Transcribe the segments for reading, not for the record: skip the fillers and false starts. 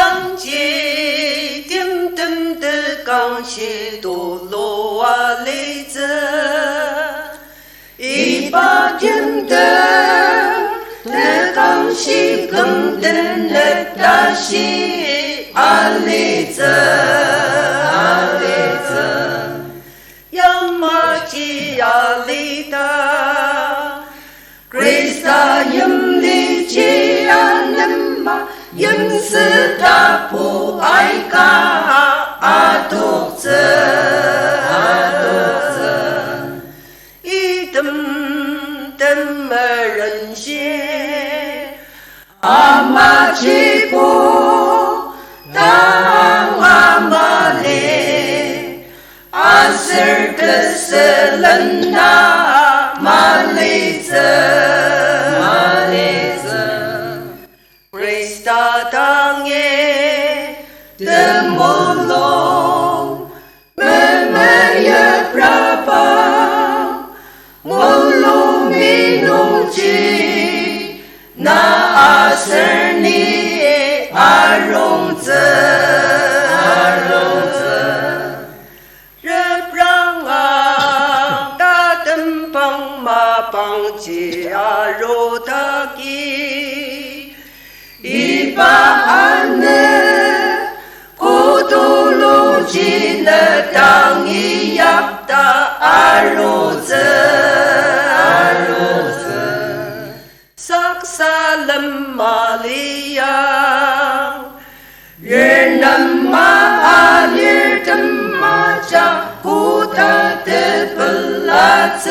当街点灯的港些多罗啊雷子，一把点灯的港些更灯的大些啊雷子啊雷子，亚马吉亚雷达 Krista yam li chi anam ma yam se ta pu ai ka adok ze一等等么人些阿玛吉布当阿玛嘞阿瑟的瑟伦那玛雷子Krista tange de molong memaya brapa molong minungji na aserni arongze rebranga ta tempang ma pangji arotaki一把安呢，古都路基呢，当一亚达阿罗子，萨萨勒玛利亚，日南玛阿里的玛扎古达的布拉子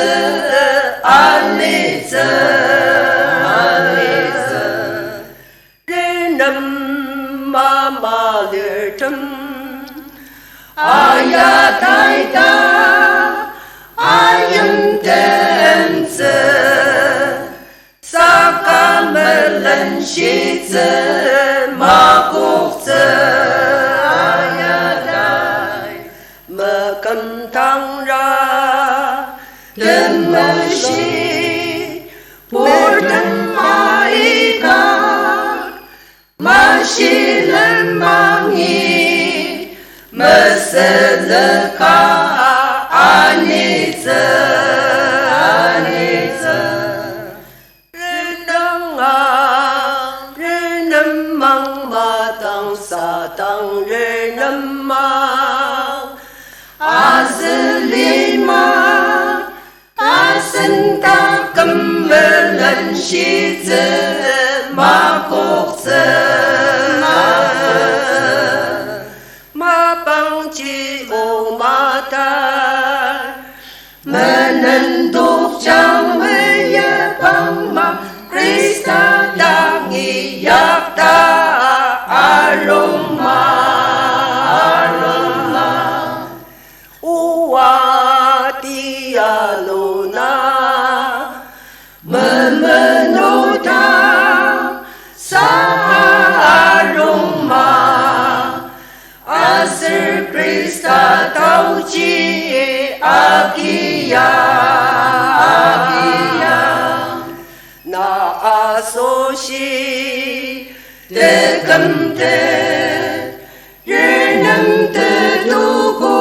阿里子。Mama lirtum Aya daida Ayam denze Saka melan shize Magukze Aya dai Mekan tang ra Demeshi Purdan maika Mashilan mangi Meseleka anize Renang Renang mang matang satang renang Azlima Asenta kemelan shize Magukze Mabangji o mata Menenduk jamaya pangma Krista dangi yakta aroma Uwa dialona Memenota Aroma Aser Krista tauji agia Na asoshi de gamte Renang de dugo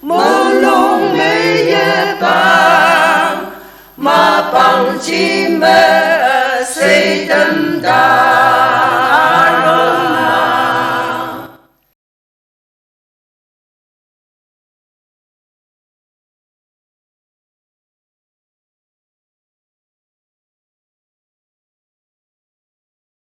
Molong meye bang Ma bang ji me say them